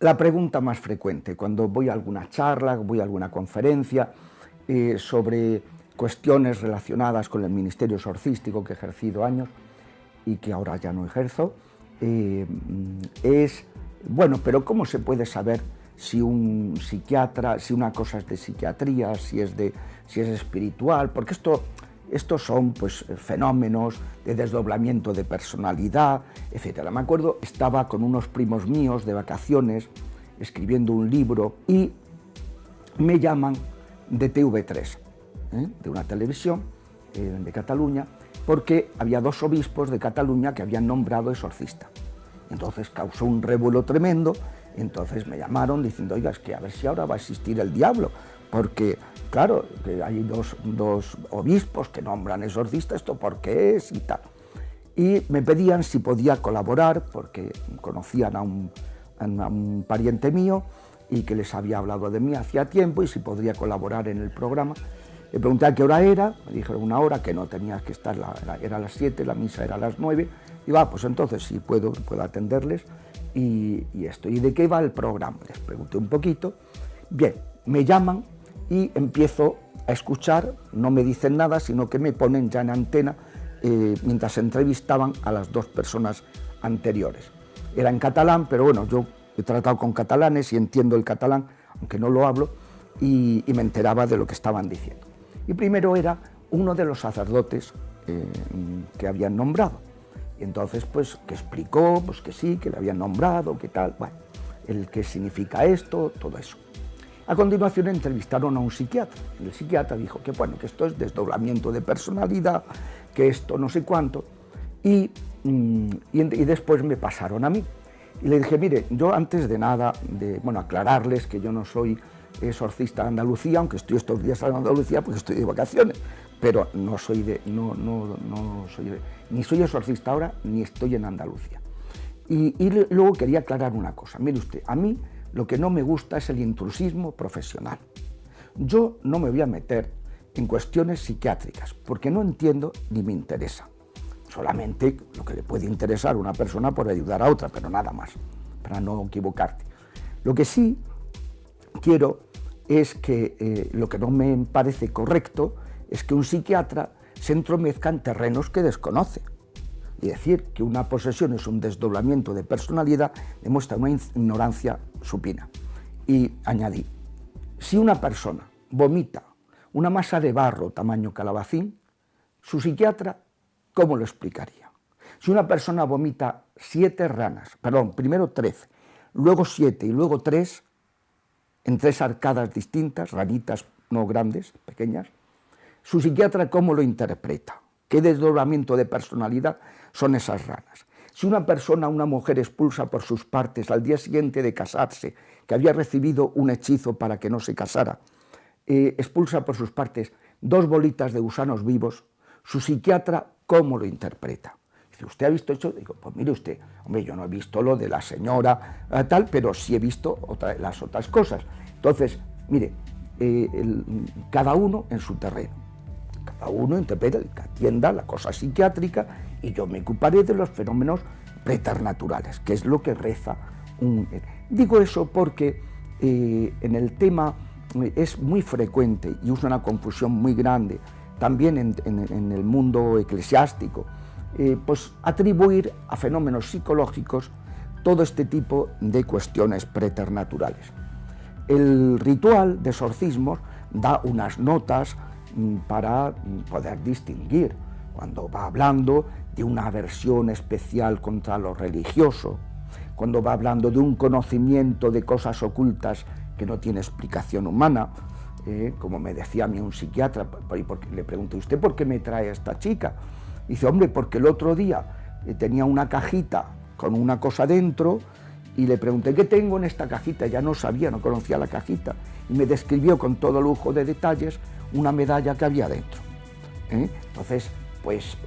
La pregunta más frecuente cuando voy a alguna charla, voy a alguna conferencia sobre cuestiones relacionadas con el ministerio exorcístico que he ejercido años y que ahora ya no ejerzo, es, bueno, pero ¿cómo se puede saber si un psiquiatra, si una cosa es de psiquiatría, si es espiritual? Porque estos son pues, fenómenos de desdoblamiento de personalidad, etc. Me acuerdo, estaba con unos primos míos de vacaciones escribiendo un libro y me llaman de TV3, de una televisión de Cataluña, porque había dos obispos de Cataluña que habían nombrado exorcista. Entonces causó un revuelo tremendo, entonces me llamaron diciendo, oiga, es que a ver si ahora va a existir el diablo, porque, claro, que hay dos obispos que nombran exorcista, ¿esto por qué es? Y tal. Y me pedían si podía colaborar, porque conocían a un pariente mío y que les había hablado de mí hacía tiempo y si podría colaborar en el programa. Le pregunté a qué hora era, me dijeron una hora, que no tenías que estar, era a las 7, la misa era a las 9. Digo, pues entonces sí puedo atenderles y esto. ¿Y de qué va el programa? Les pregunté un poquito. Bien, me llaman y empiezo a escuchar, no me dicen nada, sino que me ponen ya en antena mientras entrevistaban a las dos personas anteriores. Era en catalán, pero bueno, yo he tratado con catalanes y entiendo el catalán, aunque no lo hablo, y me enteraba de lo que estaban diciendo. Y primero era uno de los sacerdotes que habían nombrado. Y entonces, pues, que explicó, pues que sí, que le habían nombrado, que tal, bueno, el qué significa esto, todo eso. A continuación entrevistaron a un psiquiatra. El psiquiatra dijo que, bueno, que esto es desdoblamiento de personalidad, que esto no sé cuánto, y después me pasaron a mí. Y le dije, mire, yo antes de nada, aclararles que yo no soy exorcista de Andalucía, aunque estoy estos días en Andalucía porque estoy de vacaciones, pero no soy ni soy exorcista ahora, ni estoy en Andalucía. Y luego quería aclarar una cosa. Mire usted, a mí lo que no me gusta es el intrusismo profesional. Yo no me voy a meter en cuestiones psiquiátricas, porque no entiendo ni me interesa. Solamente lo que le puede interesar a una persona por ayudar a otra, pero nada más, para no equivocarte. Lo que sí quiero es que lo que no me parece correcto es que un psiquiatra se entromezca en terrenos que desconoce. Y decir que una posesión es un desdoblamiento de personalidad demuestra una ignorancia supina. Y añadí, si una persona vomita una masa de barro tamaño calabacín, su psiquiatra, ¿cómo lo explicaría? Si una persona vomita 7 ranas, primero 13, luego 7 y luego 3, en 3 arcadas distintas, ranitas no grandes, pequeñas, su psiquiatra ¿cómo lo interpreta? ¿Qué desdoblamiento de personalidad son esas ranas? Si una persona, una mujer expulsa por sus partes al día siguiente de casarse, que había recibido un hechizo para que no se casara, expulsa por sus partes 2 bolitas de gusanos vivos, su psiquiatra ¿cómo lo interpreta? Dice, ¿usted ha visto eso? Digo, pues mire usted, hombre, yo no he visto lo de la señora tal, pero sí he visto las otras cosas. Entonces, mire, cada uno en su terreno. Cada uno interpreta, que atienda la cosa psiquiátrica y yo me ocuparé de los fenómenos preternaturales, que es lo que reza un... Digo eso porque en el tema es muy frecuente y usa una confusión muy grande, también en el mundo eclesiástico, pues atribuir a fenómenos psicológicos todo este tipo de cuestiones preternaturales. El ritual de exorcismos da unas notas para poder distinguir cuando va hablando de una aversión especial contra lo religioso, cuando va hablando de un conocimiento de cosas ocultas que no tiene explicación humana, como me decía a mí un psiquiatra, le pregunté, ¿usted por qué me trae a esta chica? Dice, hombre, porque el otro día tenía una cajita con una cosa dentro y le pregunté, ¿qué tengo en esta cajita? Ya no sabía, no conocía la cajita, y me describió con todo lujo de detalles una medalla que había dentro. Entonces, pues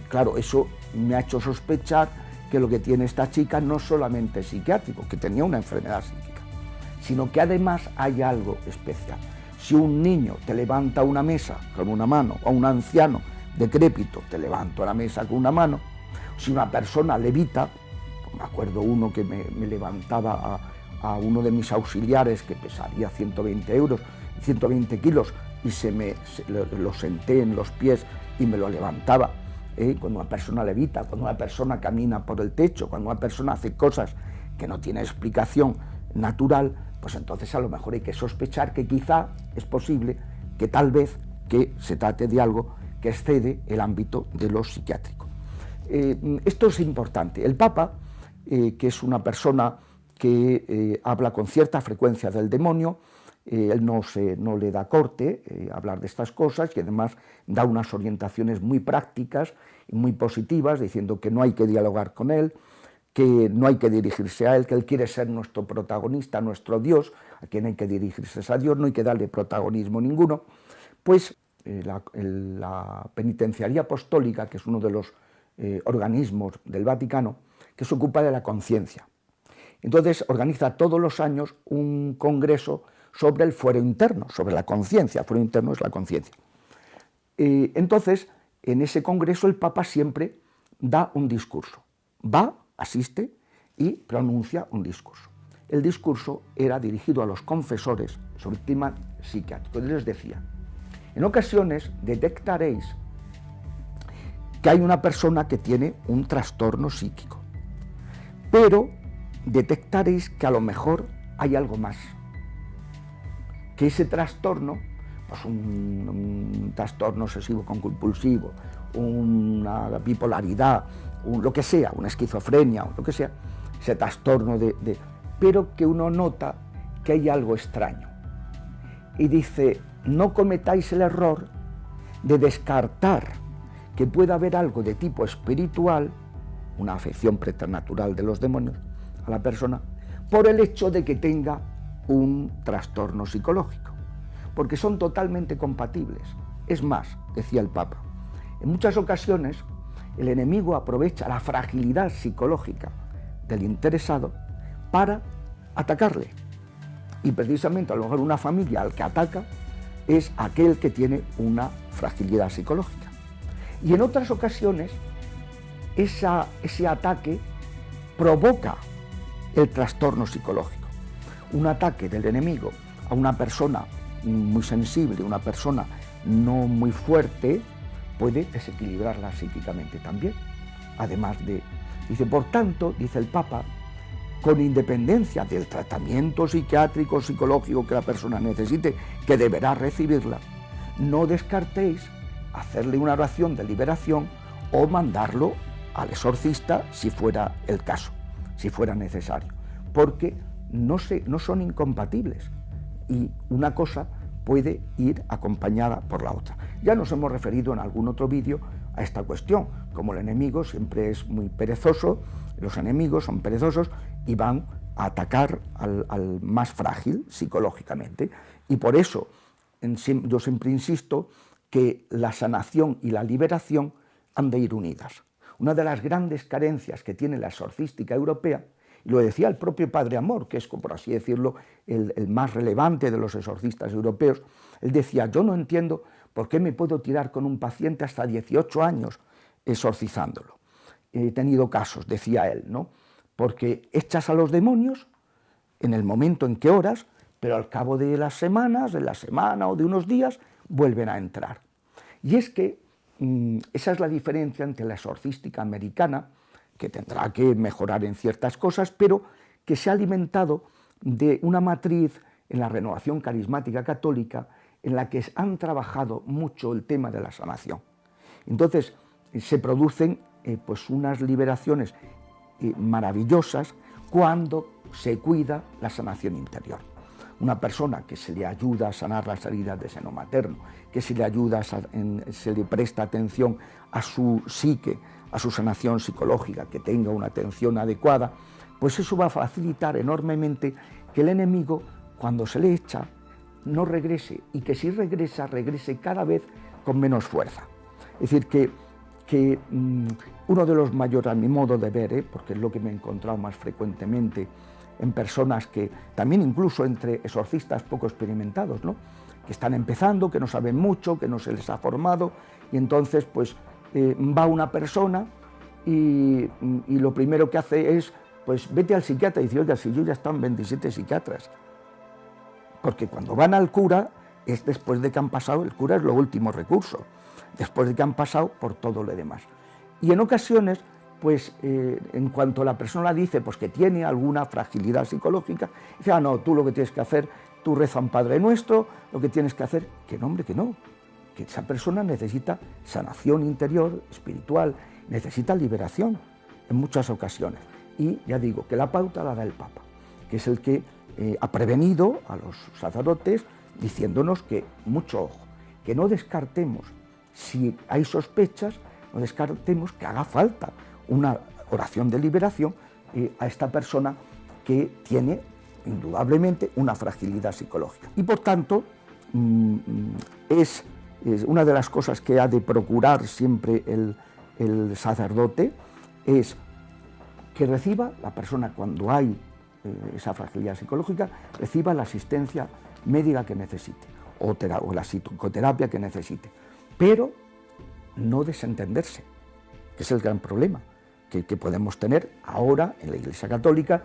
claro, eso me ha hecho sospechar que lo que tiene esta chica no solamente es psiquiátrico, que tenía una enfermedad psíquica, sino que además hay algo especial. Si un niño te levanta una mesa con una mano, o un anciano decrépito te levanta la mesa con una mano, si una persona levita, me acuerdo uno que me levantaba a uno de mis auxiliares que pesaría 120 kilos, y lo senté en los pies y me lo levantaba. Cuando una persona levita, cuando una persona camina por el techo, cuando una persona hace cosas que no tiene explicación natural, pues entonces a lo mejor hay que sospechar que quizá es posible que tal vez que se trate de algo que excede el ámbito de lo psiquiátrico. Esto es importante. El Papa, que es una persona que habla con cierta frecuencia del demonio, él no le da corte hablar de estas cosas, y además da unas orientaciones muy prácticas y muy positivas, diciendo que no hay que dialogar con él, que no hay que dirigirse a él, que él quiere ser nuestro protagonista, nuestro Dios, a quien hay que dirigirse es a Dios, no hay que darle protagonismo ninguno. Pues la Penitenciaría Apostólica, que es uno de los organismos del Vaticano, que se ocupa de la conciencia. Entonces organiza todos los años un congreso sobre el fuero interno, sobre la conciencia. El fuero interno es la conciencia. Entonces, en ese congreso el Papa siempre da un discurso. Va, asiste y pronuncia un discurso. El discurso era dirigido a los confesores sobre el tema psiquiátrico. Él les decía: en ocasiones detectaréis que hay una persona que tiene un trastorno psíquico, pero detectaréis que a lo mejor hay algo más, que ese trastorno, pues un trastorno obsesivo compulsivo, una bipolaridad, lo que sea, una esquizofrenia, lo que sea, ese trastorno pero que uno nota que hay algo extraño. Y dice: no cometáis el error de descartar que pueda haber algo de tipo espiritual, una afección preternatural de los demonios a la persona, por el hecho de que tenga un trastorno psicológico, porque son totalmente compatibles. Es más, decía el Papa, en muchas ocasiones el enemigo aprovecha la fragilidad psicológica del interesado para atacarle, y precisamente a lo mejor una familia al que ataca es aquel que tiene una fragilidad psicológica, y en otras ocasiones ese ataque provoca el trastorno psicológico. Un ataque del enemigo a una persona muy sensible, una persona no muy fuerte, puede desequilibrarla psíquicamente también. Además dice, por tanto, dice el Papa, con independencia del tratamiento psiquiátrico, psicológico que la persona necesite, que deberá recibirla, no descartéis hacerle una oración de liberación o mandarlo al exorcista si fuera el caso, si fuera necesario, porque no son incompatibles y una cosa puede ir acompañada por la otra. Ya nos hemos referido en algún otro vídeo a esta cuestión, como el enemigo siempre es muy perezoso, los enemigos son perezosos y van a atacar al más frágil psicológicamente, y por eso yo siempre insisto que la sanación y la liberación han de ir unidas. Una de las grandes carencias que tiene la exorcística europea, y lo decía el propio Padre Amor, que es, por así decirlo, el más relevante de los exorcistas europeos, él decía: yo no entiendo por qué me puedo tirar con un paciente hasta 18 años exorcizándolo. He tenido casos, decía él, ¿no? Porque echas a los demonios en el momento en que oras, pero al cabo de las semanas, de la semana o de unos días, vuelven a entrar. Y es que esa es la diferencia entre la exorcística americana, que tendrá que mejorar en ciertas cosas, pero que se ha alimentado de una matriz en la renovación carismática católica en la que han trabajado mucho el tema de la sanación. Entonces se producen pues unas liberaciones maravillosas cuando se cuida la sanación interior. Una persona que se le ayuda a sanar las heridas de seno materno, que se le ayuda, se le presta atención a su psique, a su sanación psicológica, que tenga una atención adecuada, pues eso va a facilitar enormemente que el enemigo, cuando se le echa, no regrese, y que si regresa, regrese cada vez con menos fuerza. Es decir, que uno de los mayores, a mi modo de ver, porque es lo que me he encontrado más frecuentemente en personas que, también incluso entre exorcistas poco experimentados, ¿no?, que están empezando, que no saben mucho, que no se les ha formado, y entonces, pues, va una persona y lo primero que hace es pues vete al psiquiatra y dice, oiga, si yo ya están 27 psiquiatras. Porque cuando van al cura es después de que han pasado, el cura es lo último recurso, después de que han pasado por todo lo demás. Y en ocasiones, pues en cuanto la persona dice pues, que tiene alguna fragilidad psicológica, dice, ah, no, tú lo que tienes que hacer, tú reza un Padre Nuestro, lo que tienes que hacer, que no, hombre, que no, que esa persona necesita sanación interior, espiritual, necesita liberación en muchas ocasiones. Y ya digo, que la pauta la da el Papa, que es el que ha prevenido a los sacerdotes diciéndonos que, mucho ojo, que no descartemos, si hay sospechas, no descartemos que haga falta una oración de liberación a esta persona que tiene indudablemente una fragilidad psicológica. Y por tanto, es una de las cosas que ha de procurar siempre el sacerdote, es que reciba la persona cuando hay esa fragilidad psicológica, reciba la asistencia médica que necesite o la psicoterapia que necesite, pero no desentenderse, que es el gran problema que podemos tener ahora en la Iglesia Católica,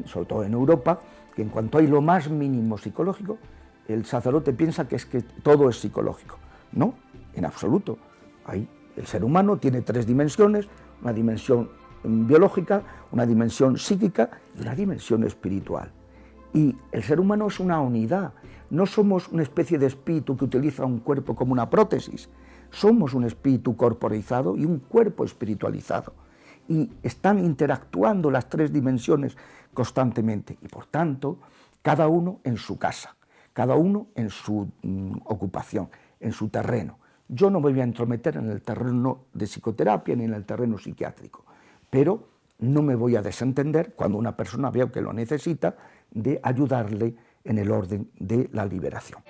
sobre todo en Europa, que en cuanto hay lo más mínimo psicológico, el sacerdote piensa que es que todo es psicológico. No, en absoluto. El ser humano tiene 3 dimensiones, una dimensión biológica, una dimensión psíquica y una dimensión espiritual. Y el ser humano es una unidad, no somos una especie de espíritu que utiliza un cuerpo como una prótesis, somos un espíritu corporizado y un cuerpo espiritualizado. Y están interactuando las 3 dimensiones constantemente y por tanto cada uno en su casa, cada uno en su ocupación, en su terreno. Yo no me voy a entrometer en el terreno de psicoterapia ni en el terreno psiquiátrico, pero no me voy a desentender cuando una persona veo que lo necesita de ayudarle en el orden de la liberación.